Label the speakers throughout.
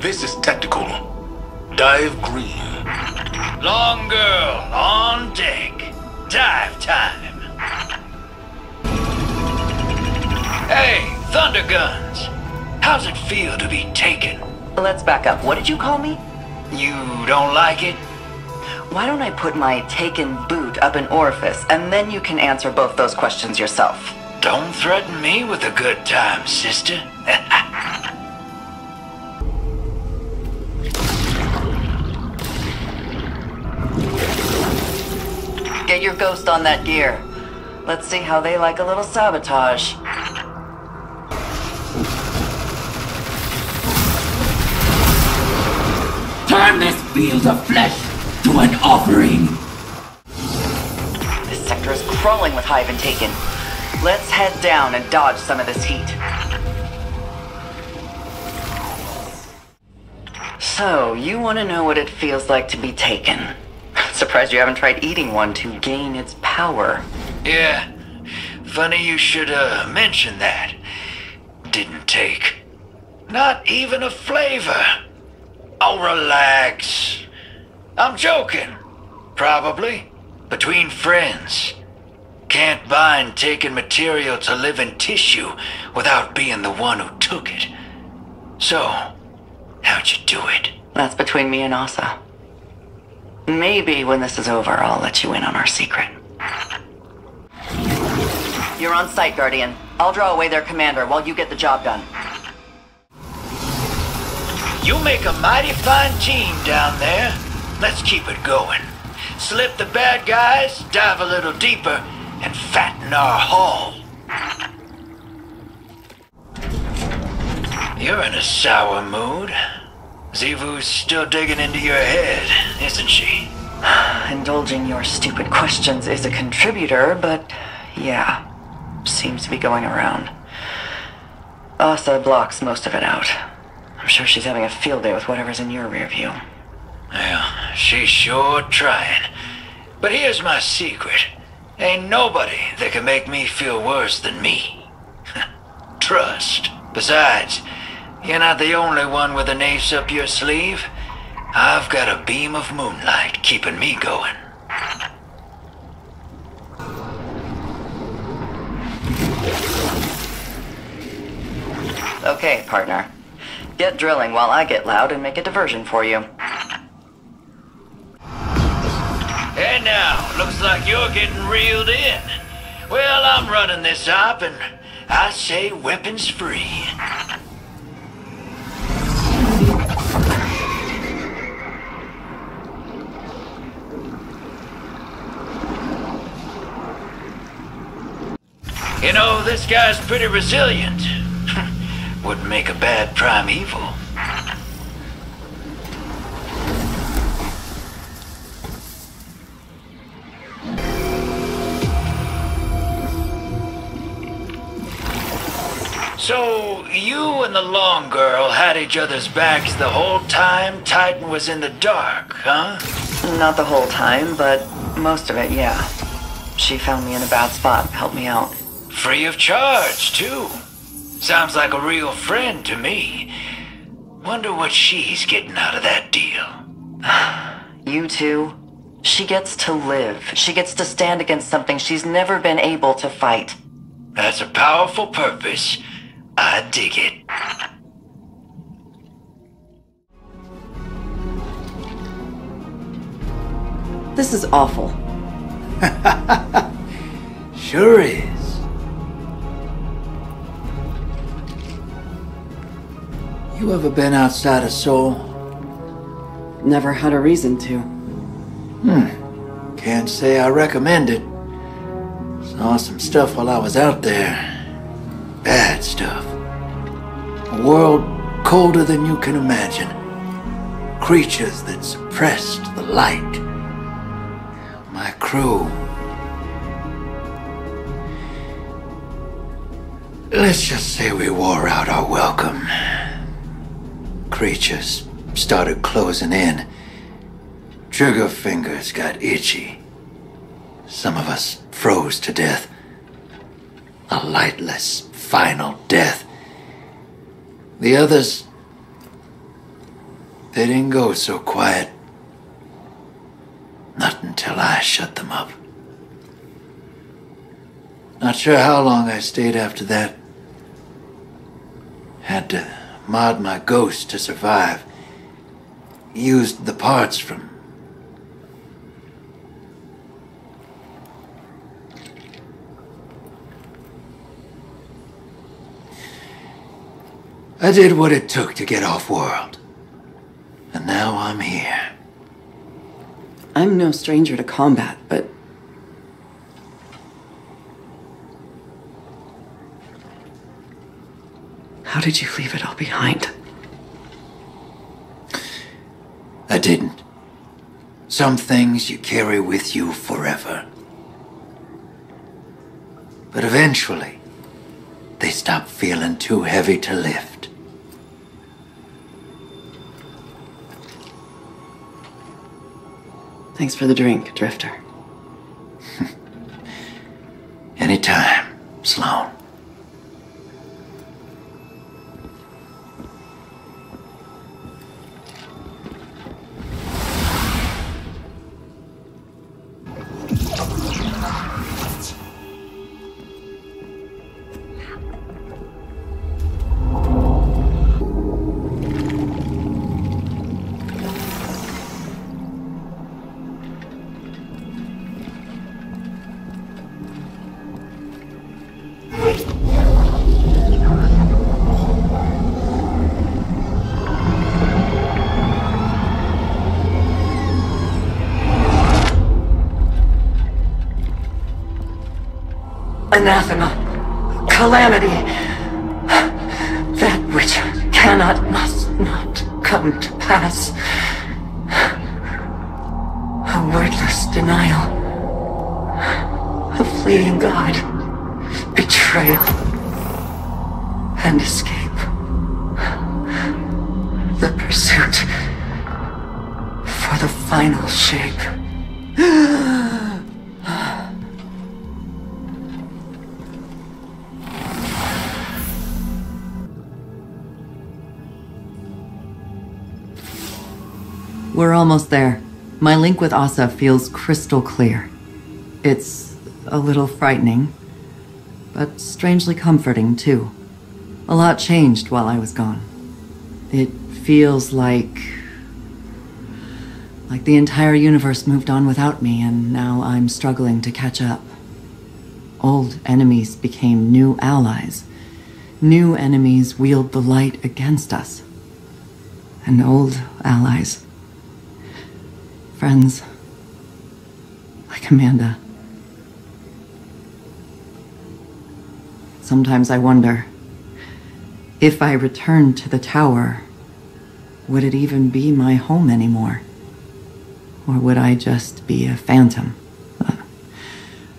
Speaker 1: This is tactical. Dive green.
Speaker 2: Long girl on deck. Dive time. Hey, Thunder Guns. How's it feel to be taken?
Speaker 3: Let's back up. What did you call me?
Speaker 2: You don't like it?
Speaker 3: Why don't I put my taken boot up an orifice, and then you can answer both those questions yourself.
Speaker 2: Don't threaten me with a good time, sister.
Speaker 3: Get your ghost on that gear. Let's see how they like a little sabotage.
Speaker 4: Turn this field of flesh to an offering!
Speaker 3: This sector is crawling with Hive and Taken. Let's head down and dodge some of this heat. So, you want to know what it feels like to be taken. Surprised you haven't tried eating one to gain its power.
Speaker 2: Yeah, funny you should mention that. Didn't take. Not even a flavor. Oh, relax. I'm joking. Probably. Between friends. Can't bind taken material to living tissue without being the one who took it. So, how'd you do it?
Speaker 3: That's between me and Asa. Maybe when this is over, I'll let you in on our secret. You're on site, Guardian. I'll draw away their commander while you get the job done.
Speaker 2: You make a mighty fine team down there. Let's keep it going. Slip the bad guys, dive a little deeper, and fatten our haul. You're in a sour mood. Zivu's still digging into your head, isn't she?
Speaker 3: Indulging your stupid questions is a contributor, but yeah, seems to be going around. Asa blocks most of it out. I'm sure she's having a field day with whatever's in your rear view.
Speaker 2: Well, she's sure trying. But here's my secret. Ain't nobody that can make me feel worse than me. Trust. Besides, you're not the only one with an ace up your sleeve. I've got a beam of moonlight keeping me going.
Speaker 3: Okay, partner. Get drilling while I get loud and make a diversion for you.
Speaker 2: And now, looks like you're getting reeled in. Well, I'm running this op, and I say weapons free. You know, this guy's pretty resilient. Wouldn't make a bad primeval. So, you and the long girl had each other's backs the whole time Titan was in the dark, huh?
Speaker 3: Not the whole time, but most of it, yeah. She found me in a bad spot, helped me out.
Speaker 2: Free of charge, too. Sounds like a real friend to me. Wonder what she's getting out of that deal.
Speaker 3: You too? She gets to live. She gets to stand against something she's never been able to fight.
Speaker 2: That's a powerful purpose. I dig it.
Speaker 3: This is awful.
Speaker 5: Sure is. You ever been outside of Seoul?
Speaker 3: Never had a reason to.
Speaker 5: Can't say I recommend it. Saw some stuff while I was out there. Bad stuff. A world colder than you can imagine. Creatures that suppressed the light. My crew. Let's just say we wore out our welcome. Creatures started closing in. Trigger fingers got itchy. Some of us froze to death. A lightless, final death. The others, They didn't go so quiet. Not until I shut them up. Not sure how long I stayed after that. Had to mod my ghost to survive. Used the parts from... I did what it took to get off-world. And now I'm here.
Speaker 3: I'm no stranger to combat, but... how did you leave it all behind?
Speaker 5: I didn't. Some things you carry with you forever. But eventually, they stop feeling too heavy to lift.
Speaker 3: Thanks for the drink, Drifter.
Speaker 5: Anytime, Sloan.
Speaker 3: Anathema, calamity, that which cannot, must not come to pass. A wordless denial, a fleeing God, betrayal, and escape. The pursuit for the final shape.
Speaker 6: We're almost there. My link with Asa feels crystal clear. It's a little frightening, but strangely comforting, too. A lot changed while I was gone. It feels like the entire universe moved on without me, and now I'm struggling to catch up. Old enemies became new allies. New enemies wield the light against us. And old allies... friends, like Amanda. Sometimes I wonder, if I returned to the tower, would it even be my home anymore? Or would I just be a phantom, a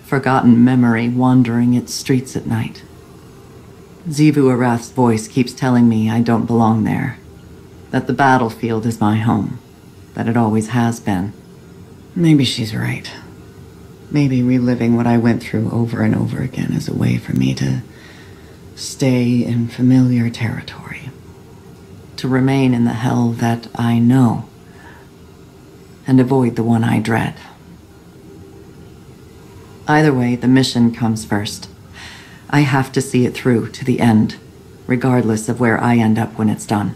Speaker 6: forgotten memory wandering its streets at night? Xivu Arath's voice keeps telling me I don't belong there, that the battlefield is my home. That it always has been. Maybe she's right. Maybe reliving what I went through over and over again is a way for me to stay in familiar territory. To remain in the hell that I know. And avoid the one I dread. Either way, the mission comes first. I have to see it through to the end, regardless of where I end up when it's done.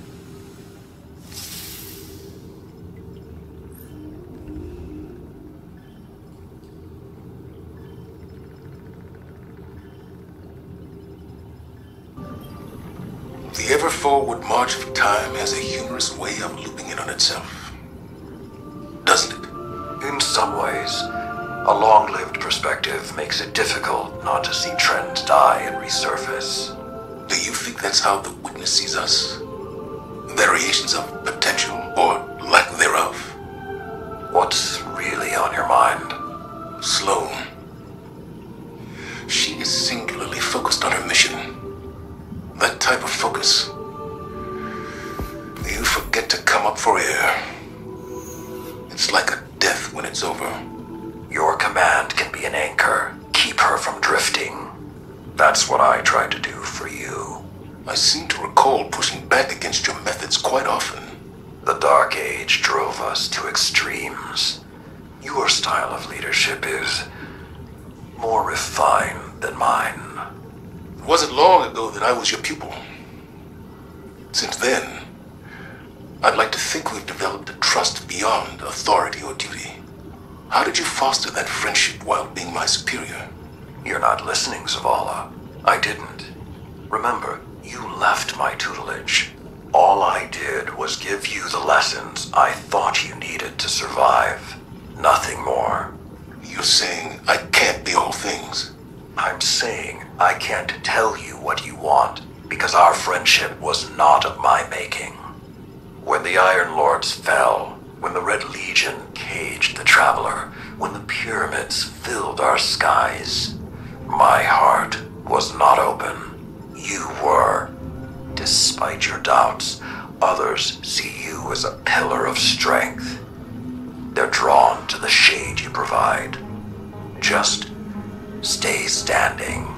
Speaker 1: The ever-forward march of time has a humorous way of looping in on itself. Doesn't it?
Speaker 2: In some ways, a long-lived perspective makes it difficult not to see trends die and resurface.
Speaker 1: Do you think that's how the witness sees us? Variations of potential, or lack thereof?
Speaker 2: What's really on your mind?
Speaker 1: Sloan. She is singularly focused on her mission. That type of focus. You forget to come up for air. It's like a death when it's over.
Speaker 2: Your command can be an anchor. Keep her from drifting. That's what I tried to do for you.
Speaker 1: I seem to recall pushing back against your methods quite often.
Speaker 7: The Dark Age drove us to extremes. Your style of leadership is more refined than mine.
Speaker 1: It wasn't long ago that I was your pupil. Since then, I'd like to think we've developed a trust beyond authority or duty. How did you foster that friendship while being my superior?
Speaker 7: You're not listening, Zavala. I didn't. Remember, you left my tutelage. All I did was give you the lessons I thought you needed to survive. Nothing more.
Speaker 1: You're saying I can't be all things?
Speaker 7: I'm saying I can't tell you what you want, because our friendship was not of my making. When the Iron Lords fell, when the Red Legion caged the Traveler, when the pyramids filled our skies, my heart was not open. You were. Despite your doubts, others see you as a pillar of strength. They're drawn to the shade you provide. Just stay standing.